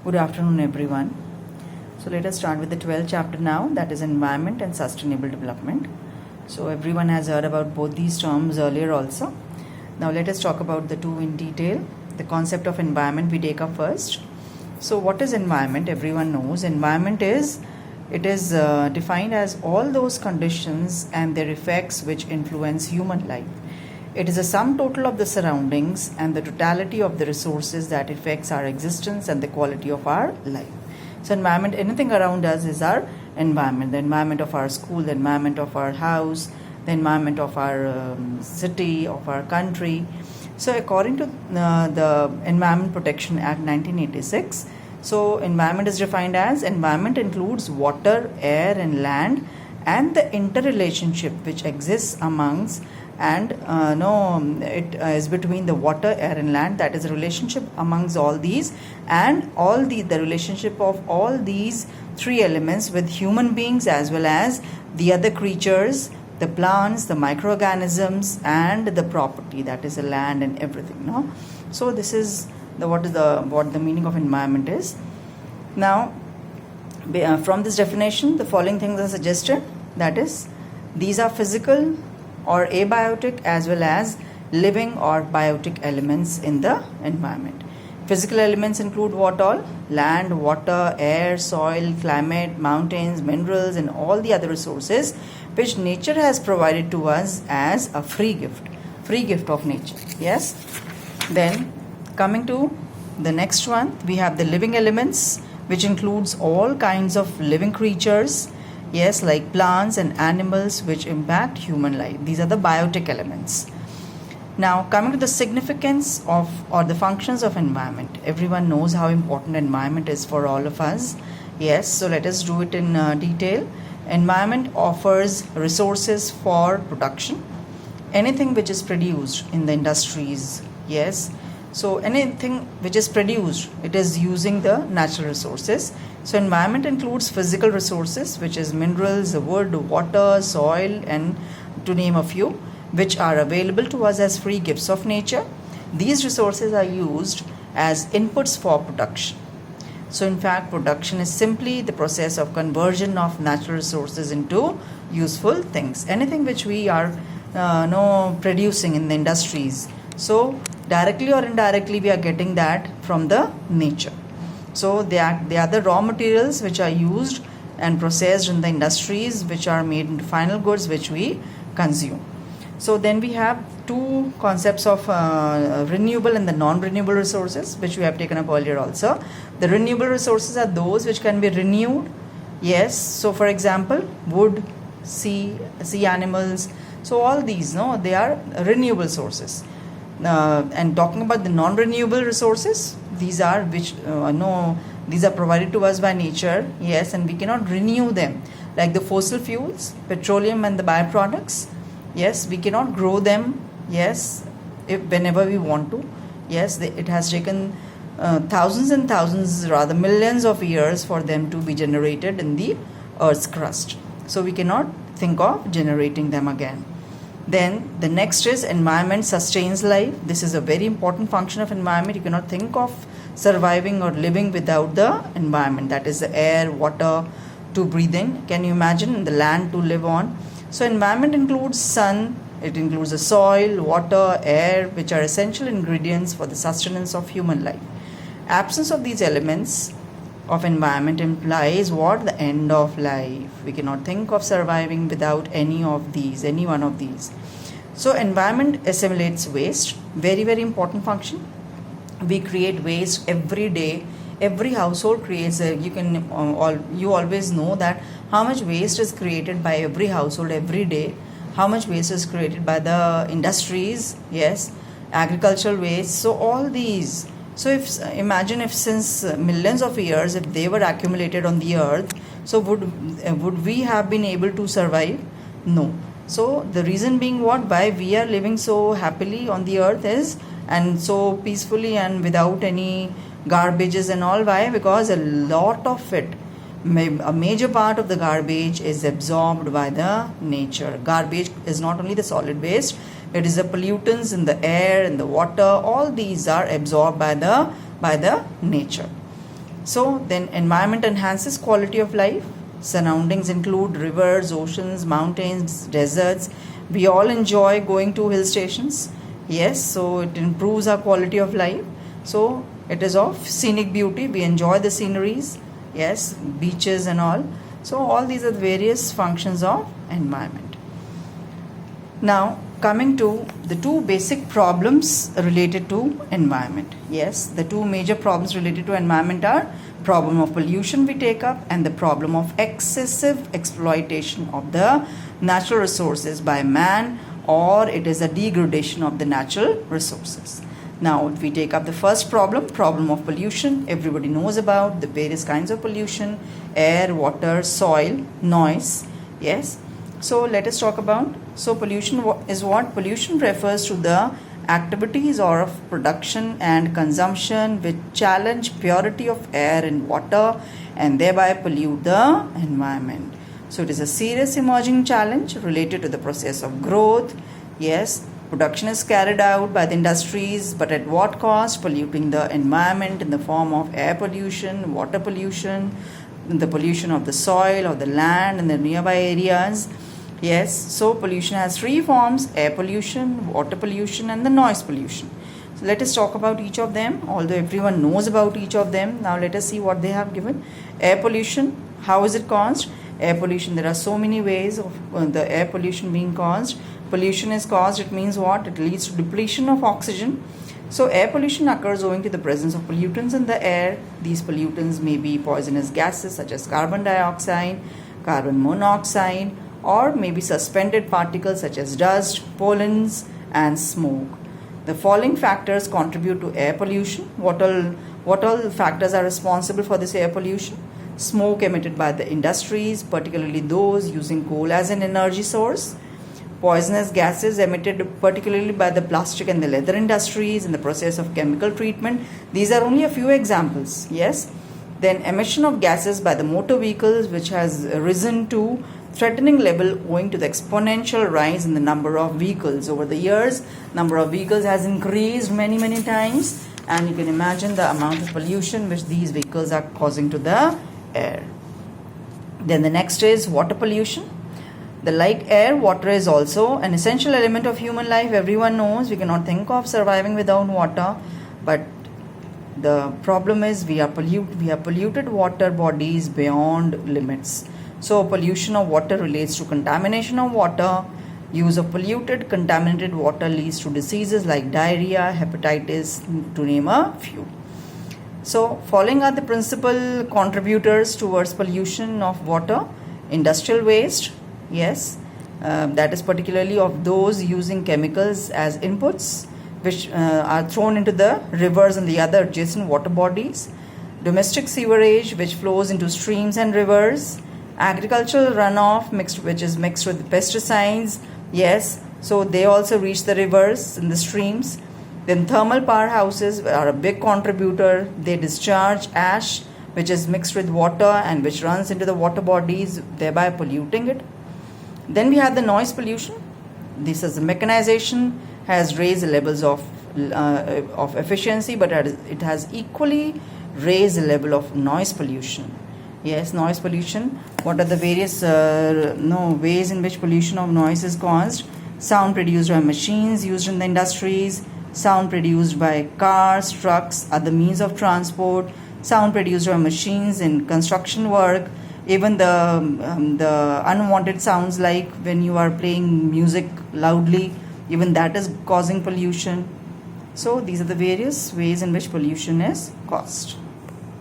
Good afternoon, everyone. So let us start with the 12th chapter now, that is Environment and Sustainable Development. So everyone has heard about both these terms earlier also. Now let us talk about the two in detail. The concept of environment we take up first. So what is environment? Everyone knows environment is defined as all those conditions and their effects which influence human life. It is a sum total of the surroundings and the totality of the resources that affects our existence and the quality of our life. So environment, anything around us is our environment. The environment of our school, the environment of our house, the environment of our city, of our country. So according to the Environment Protection Act 1986, so environment is defined as environment includes water, air and land and the interrelationship which exists amongst and it is between the water, air and land, that is a relationship amongst all these and all the relationship of all these three elements with human beings as well as the other creatures, the plants, the microorganisms and the property, that is the land and everything. So this is what the meaning of environment is. Now from this definition the following things are suggested, that is these are physical or abiotic as well as living or biotic elements in the environment. Physical elements include what all? Land, water, air, soil, climate, mountains, minerals and all the other resources which nature has provided to us as a free gift of nature. Yes. Then coming to the next one, we have the living elements, which includes all kinds of living creatures, yes, like plants and animals which impact human life. These are the biotic elements. Now coming to the significance of or the functions of environment. Everyone knows how important environment is for all of us. Yes, so let us do it in detail. Environment offers resources for production. Anything which is produced in the industries, yes. So anything which is produced, it is using the natural resources. So environment includes physical resources, which is minerals, wood, water, soil, and to name a few, which are available to us as free gifts of nature. These resources are used as inputs for production. So in fact, production is simply the process of conversion of natural resources into useful things. Anything which we are producing in the industries. So directly or indirectly we are getting that from the nature. So they are the raw materials which are used and processed in the industries, which are made into final goods which we consume. So then we have two concepts of renewable and the non-renewable resources, which we have taken up earlier also. The renewable resources are those which can be renewed. Yes, so for example, wood, sea animals. So all these, they are renewable sources. And talking about the non-renewable resources, these are these are provided to us by nature, yes, and we cannot renew them, like the fossil fuels, petroleum and the byproducts. Yes, we cannot grow them, yes, whenever we want to. Yes, it has taken thousands and thousands, rather millions of years for them to be generated in the earth's crust. So we cannot think of generating them again. Then the next is environment sustains life. This is a very important function of environment. You cannot think of surviving or living without the environment, that is the air, water to breathe in. Can you imagine the land to live on? So environment includes sun, it includes the soil, water, air, which are essential ingredients for the sustenance of human life. Absence of these elements of environment implies what? The end of life. We cannot think of surviving without any one of these. So environment assimilates waste, very important function. We create waste every day. Every household creates you always know that how much waste is created by every household every day, how much waste is created by the industries, yes, agricultural waste. So all these, so imagine if since millions of years, if they were accumulated on the earth, so would we have been able to survive? No. So the reason being why we are living so happily on the earth is, and so peacefully and without any garbages and all. Why? Because a lot of it, a major part of the garbage is absorbed by the nature. Garbage is not only the solid waste, it is the pollutants in the air and the water. All these are absorbed by the nature. So then environment enhances quality of life. Surroundings include rivers, oceans, mountains, deserts. We all enjoy going to hill stations. Yes, so it improves our quality of life. So it is of scenic beauty. We enjoy the sceneries. Yes, beaches and all. So all these are the various functions of environment. Now coming to the two basic problems related to environment. Yes, the two major problems related to environment are problem of pollution we take up and the problem of excessive exploitation of the natural resources by man, or it is a degradation of the natural resources. Now if we take up the first problem of pollution, everybody knows about the various kinds of pollution: air, water, soil, noise. Yes, so let us talk about, so pollution is what? Pollution refers to the activities or of production and consumption which challenge purity of air and water and thereby pollute the environment. So it is a serious emerging challenge related to the process of growth. Yes, production is carried out by the industries, but at what cost? Polluting the environment in the form of air pollution, water pollution, the pollution of the soil or the land in the nearby areas. Yes, so pollution has three forms: air pollution, water pollution and the noise pollution. So let us talk about each of them, although everyone knows about each of them. Now let us see what they have given. Air pollution, how is it caused? Air pollution, there are so many ways of the air pollution being caused. Pollution is caused, it means what? It leads to depletion of oxygen. So air pollution occurs owing to the presence of pollutants in the air. These pollutants may be poisonous gases such as carbon dioxide, carbon monoxide, or maybe suspended particles such as dust, pollens and smoke. The following factors contribute to air pollution. What all factors are responsible for this air pollution? Smoke emitted by the industries, particularly those using coal as an energy source. Poisonous gases emitted particularly by the plastic and the leather industries in the process of chemical treatment. These are only a few examples. Yes. Then emission of gases by the motor vehicles, which has risen to threatening level owing to the exponential rise in the number of vehicles. Over the years, number of vehicles has increased many times, and you can imagine the amount of pollution which these vehicles are causing to the air. Then the next is water pollution. Like air, water is also an essential element of human life. Everyone knows we cannot think of surviving without water, but the problem is we have polluted water bodies beyond limits. So pollution of water relates to contamination of water. Use of polluted, contaminated water leads to diseases like diarrhea, hepatitis, to name a few. So following are the principal contributors towards pollution of water. Industrial waste, yes, that is particularly of those using chemicals as inputs, which are thrown into the rivers and the other adjacent water bodies. Domestic sewerage, which flows into streams and rivers. Agricultural runoff, which is mixed with pesticides. Yes, so they also reach the rivers and the streams. Then thermal powerhouses are a big contributor. They discharge ash, which is mixed with water and which runs into the water bodies, thereby polluting it. Then we have the noise pollution. This is the mechanization has raised the levels of efficiency, but it has equally raised the level of noise pollution. Yes, noise pollution. What are the various ways in which pollution of noise is caused? Sound produced by machines used in the industries, sound produced by cars, trucks, other means of transport, sound produced by machines in construction work, even the unwanted sounds like when you are playing music loudly, even that is causing pollution. So these are the various ways in which pollution is caused.